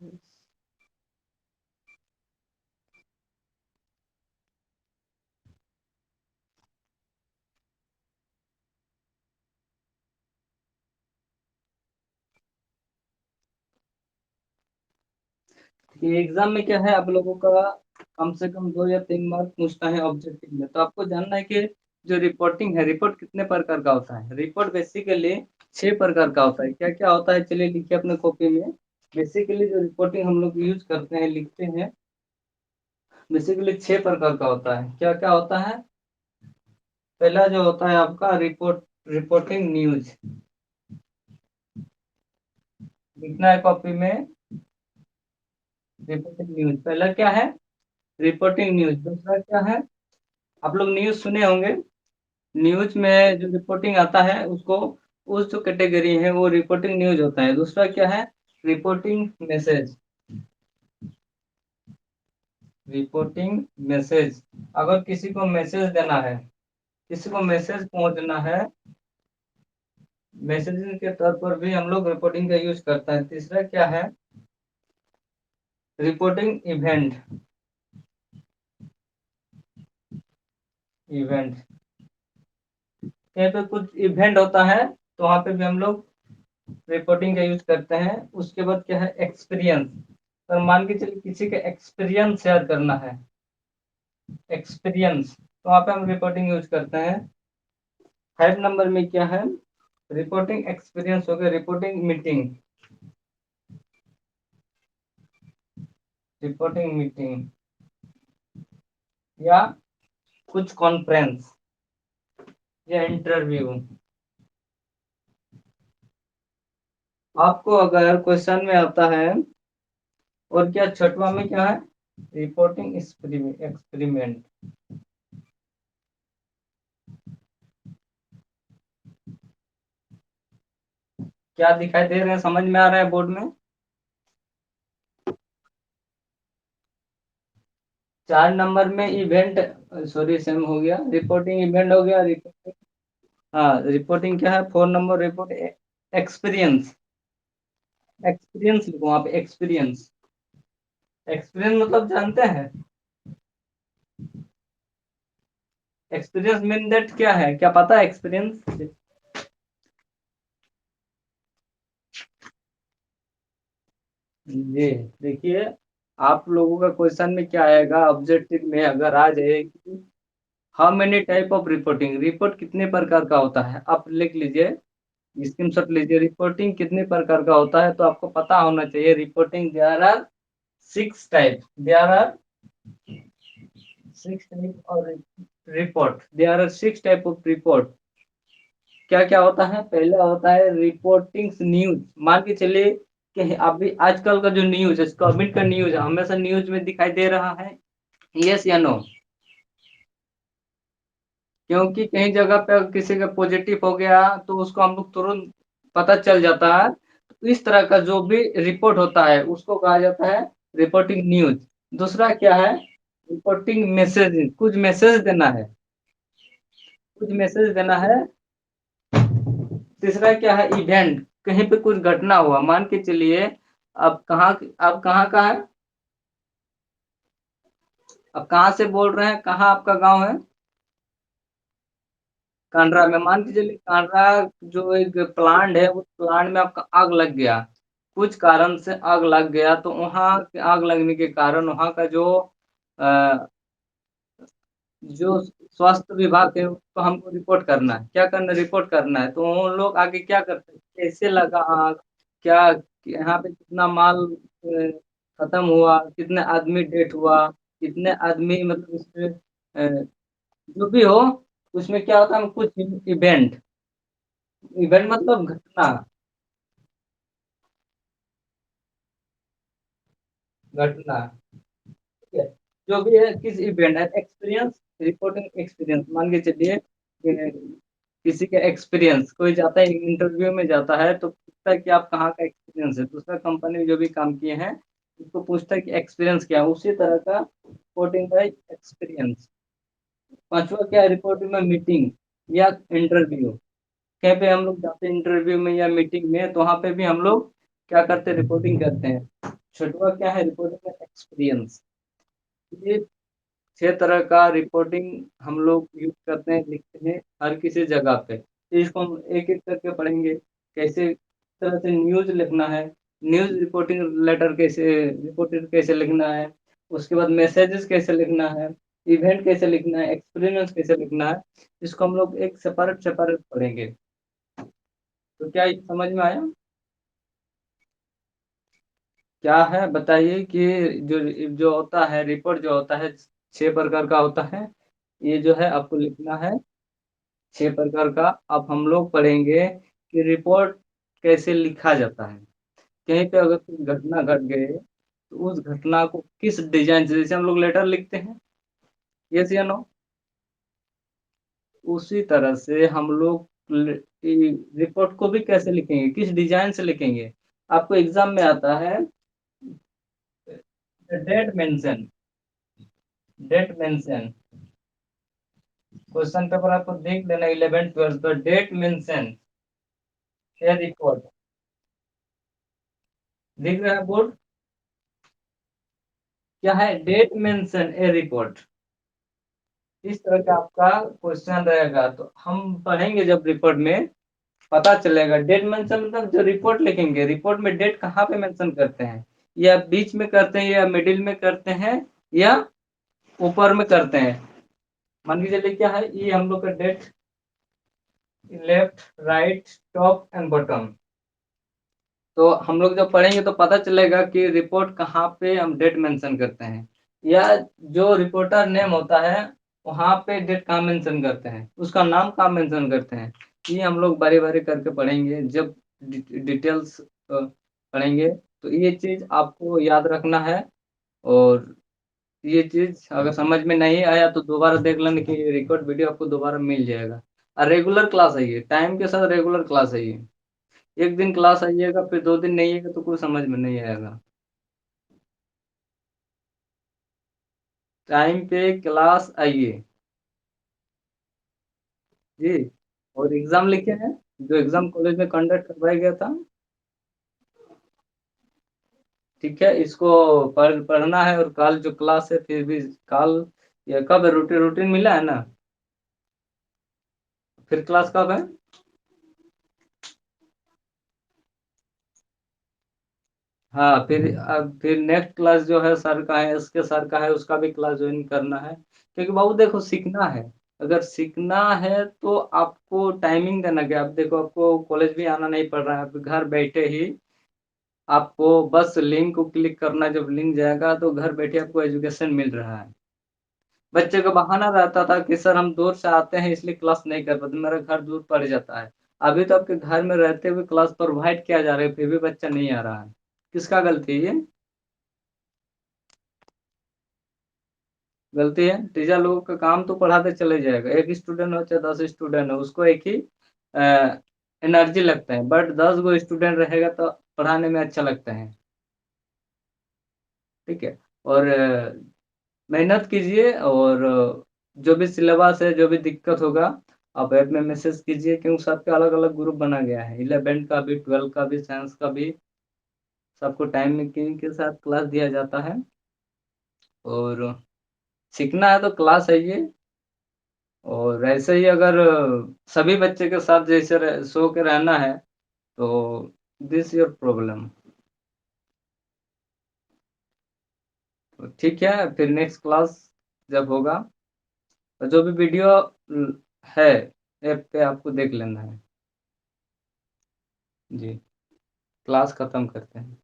ये एग्जाम में क्या है, आप लोगों का कम से कम 2 या 3 मार्क पूछता है ऑब्जेक्टिव में। तो आपको जानना है कि जो रिपोर्टिंग है, रिपोर्ट कितने प्रकार का होता है। रिपोर्ट बेसिकली 6 प्रकार का होता है। क्या क्या होता है, चलिए लिखिए अपने कॉपी में। बेसिकली जो रिपोर्टिंग हम लोग यूज करते हैं, लिखते हैं, बेसिकली 6 प्रकार का होता है। क्या क्या होता है। पहला जो होता है आपका रिपोर्टिंग न्यूज। लिखना है कॉपी में, रिपोर्टिंग न्यूज पहला क्या है, रिपोर्टिंग न्यूज। दूसरा क्या है, आप लोग न्यूज सुने होंगे। न्यूज में जो रिपोर्टिंग आता है उसको, उस जो कैटेगरी है वो रिपोर्टिंग न्यूज होता है। दूसरा क्या है, रिपोर्टिंग मैसेज। रिपोर्टिंग मैसेज, अगर किसी को मैसेज देना है, किसी को मैसेज पहुंचना है, मैसेजिंग के तौर पर भी हम लोग रिपोर्टिंग का यूज करते हैं। तीसरा क्या है, रिपोर्टिंग इवेंट। इवेंट, कहीं पे कुछ इवेंट होता है तो वहां पे भी हम लोग रिपोर्टिंग का यूज करते हैं। उसके बाद क्या है, एक्सपीरियंस। और मान के चलिए किसी का एक्सपीरियंस शेयर करना है, एक्सपीरियंस, तो वहां पे हम रिपोर्टिंग यूज करते हैं। 5 नंबर में क्या है, रिपोर्टिंग एक्सपीरियंस हो गया, रिपोर्टिंग मीटिंग। रिपोर्टिंग मीटिंग या कुछ कॉन्फ्रेंस या इंटरव्यू। आपको अगर क्वेश्चन में आता है, और क्या छठवा में क्या है, रिपोर्टिंग एक्सपेरिमेंट। क्या दिखाई दे रहे हैं, समझ में आ रहा है बोर्ड में। 4 नंबर में इवेंट, सॉरी सेम हो गया, रिपोर्टिंग इवेंट हो गया, रिपोर्टिंग, हाँ रिपोर्टिंग क्या है, 4 नंबर रिपोर्ट एक्सपीरियंस। एक्सपीरियंस लिखो वहां पे, एक्सपीरियंस। एक्सपीरियंस मतलब जानते हैं, एक्सपीरियंस मीन दैट क्या है, क्या पता है एक्सपीरियंस। जी देखिए, आप लोगों का क्वेश्चन में क्या आएगा, ऑब्जेक्टिव में अगर आ जाए कि how many type of reporting, report कितने प्रकार का होता है, आप लिख लीजिए, स्क्रीनशॉट लीजिए, रिपोर्टिंग कितने प्रकार का होता है। तो आपको पता होना चाहिए, reporting there are 6 type, there are 6 type of report, there are 6 type of report. क्या क्या होता है, पहला होता है रिपोर्टिंग न्यूज। मान के चलिए कि अभी आजकल का जो न्यूज है, गवर्नमेंट का न्यूज है, हमेशा न्यूज में दिखाई दे रहा है, यस या नो। क्योंकि कहीं जगह पे किसी का पॉजिटिव हो गया तो उसको हम लोग तुरंत पता चल जाता है। तो इस तरह का जो भी रिपोर्ट होता है उसको कहा जाता है रिपोर्टिंग न्यूज। दूसरा क्या है, रिपोर्टिंग मैसेज, कुछ मैसेज देना है, कुछ मैसेज देना है। तीसरा क्या है, इवेंट, कहीं पे कुछ घटना हुआ, मान के चलिए आप कहाँ का है, आप कहाँ से बोल रहे हैं, कहाँ आपका गांव है। कांडरा में, मान के चलिए कांडरा जो एक प्लांट है, उस प्लांट में आपका आग लग गया, कुछ कारण से आग लग गया। तो वहां आग लगने के कारण वहां का अ, जो स्वास्थ्य विभाग है उसको हमको रिपोर्ट करना है। क्या करना, रिपोर्ट करना है। तो वो लोग आगे क्या करते हैं, कैसे लगा आग, क्या यहाँ पे कितना माल खत्म हुआ, कितने आदमी डेथ हुआ, कितने आदमी मतलब इसमें जो भी हो, उसमें क्या होता है, कुछ इवेंट, इवेंट मतलब घटना, घटना, ठीक है, जो भी है किस इवेंट है, एक्सपीरियंस, रिपोर्टिंग एक्सपीरियंस। मान के चलिए किसी का एक्सपीरियंस, कोई जाता है इंटरव्यू में जाता है तो पूछता है कि आप कहाँ का एक्सपीरियंस है, दूसरा कंपनी में जो भी काम किए हैं उसको पूछता है कि एक्सपीरियंस क्या है, उसी तरह का रिपोर्टिंग का एक्सपीरियंस। पांचवा क्या है, रिपोर्टिंग में मीटिंग या इंटरव्यू। कहीं पे हम लोग जाते हैं इंटरव्यू में या मीटिंग में, तो वहां पे भी हम लोग क्या करते हैं, रिपोर्टिंग करते हैं। छठवा क्या है, रिपोर्टिंग का एक्सपीरियंस। ये 6 तरह का रिपोर्टिंग हम लोग यूज़ करते हैं, लिखते हैं हर किसी जगह पे। तो इसको हम एक-एक करके पढ़ेंगे, कैसे तरह से न्यूज़ लिखना है, न्यूज़ रिपोर्टिंग लेटर कैसे रिपोर्टेड कैसे लिखना है, उसके बाद मैसेजेस कैसे लिखना है, इवेंट कैसे लिखना है, एक्सपेरिमेंट्स कैसे लिखना है, इसको हम लोग एक सेपरेट-सेपरेट पढ़ेंगे। तो क्या ये समझ में आया? क्या है बताइए कि जो जो होता है रिपोर्ट जो होता है 6 प्रकार का होता है। ये जो है आपको लिखना है 6 प्रकार का। अब हम लोग पढ़ेंगे कि रिपोर्ट कैसे लिखा जाता है। कहीं पे अगर कोई घटना घट गई तो उस घटना को किस डिज़ाइन से, जैसे हम लोग लेटर लिखते हैं, येस या नो? उसी तरह से हम लोग रिपोर्ट को भी कैसे लिखेंगे, किस डिज़ाइन से लिखेंगे। आपको एग्ज़ाम में आता है date mention, date mention question paper आपको देख लेना 11th 12th का, डेट मेंशन ए रिपोर्ट दिख रहा है बोर्ड? क्या है, डेट मेंशन ए रिपोर्ट। इस तरह का आपका क्वेश्चन रहेगा, तो हम पढ़ेंगे जब रिपोर्ट में पता चलेगा। डेट मेंशन मतलब जो रिपोर्ट लिखेंगे, रिपोर्ट में डेट कहाँ पे मेंशन करते हैं, या बीच में करते हैं या मिडिल में करते हैं या ऊपर में करते हैं। मान के चलिए क्या है, ये हम लोग का date left right top and bottom. तो हम लोग जब पढ़ेंगे तो पता चलेगा कि रिपोर्ट कहाँ पे हम डेट मेंशन करते हैं, या जो रिपोर्टर नेम होता है वहाँ पे डेट कहाँ मेंशन करते हैं, उसका नाम कहाँ मेंशन करते हैं। ये हम लोग बारी-बारी करके पढ़ेंगे जब डिटेल्स पढ़ेंगे। तो ये चीज़ आपको याद रखना है, और ये चीज़ अगर समझ में नहीं आया तो दोबारा देख लेना कि रिकॉर्ड वीडियो आपको दोबारा मिल जाएगा। और रेगुलर क्लास है ये, टाइम के साथ रेगुलर क्लास है ये। एक दिन क्लास आइएगा फिर 2 दिन नहीं आएगा तो कुछ समझ में नहीं आएगा। टाइम पे क्लास आइए। जी। और एग्ज़ाम लिखे हैं, जो एग्ज़ाम कॉलेज में कंडक्ट करवाया गया था, ठीक है? इसको पढ़ना है, और कल जो क्लास है फिर भी कल या कब है, रूटीन रूटीन मिला है ना? फिर क्लास कब है? हाँ, फिर नेक्स्ट क्लास जो है सर का है, इसके सर का है, उसका भी क्लास जॉइन करना है। क्योंकि बाबू देखो सीखना है, अगर सीखना है तो आपको टाइमिंग देना क्या, अब देखो आपको कॉलेज भी आना नहीं पड़ रहा है, आप घर बैठे ही आपको बस लिंक को क्लिक करना है, जब लिंक जाएगा तो घर बैठे आपको एजुकेशन मिल रहा है। बच्चे का बहाना रहता था कि सर हम दूर से आते हैं इसलिए क्लास नहीं कर पाते, मेरा घर दूर पड़ जाता है। अभी तो आपके घर में रहते हुए क्लास प्रोवाइड किया जा रहा है, फिर भी बच्चा नहीं आ रहा है। किसका गलती है ये? गलती है टीचर लोगों का, काम तो पढ़ाते चले जाएगा, एक स्टूडेंट हो चाहे 10 स्टूडेंट हो, उसको एक ही एनर्जी लगता है, बट 10 गो स्टूडेंट रहेगा तो पढ़ाने में अच्छा लगता है। ठीक है। और मेहनत कीजिए, और जो भी सिलेबस है, जो भी दिक्कत होगा आप ऐप में मैसेज कीजिए, क्योंकि सबका अलग अलग ग्रुप बना गया है, 11 का भी 12 का भी साइंस का भी। सबको टाइमिंग के साथ क्लास दिया जाता है, और सीखना है तो क्लास आइए। और ऐसे ही अगर सभी बच्चे के साथ जैसे सो के रहना है तो दिस योर प्रॉब्लम। तो ठीक है, फिर नेक्स्ट क्लास जब होगा तो जो भी वीडियो है ऐप पे आपको देख लेना है। जी। क्लास खत्म करते हैं।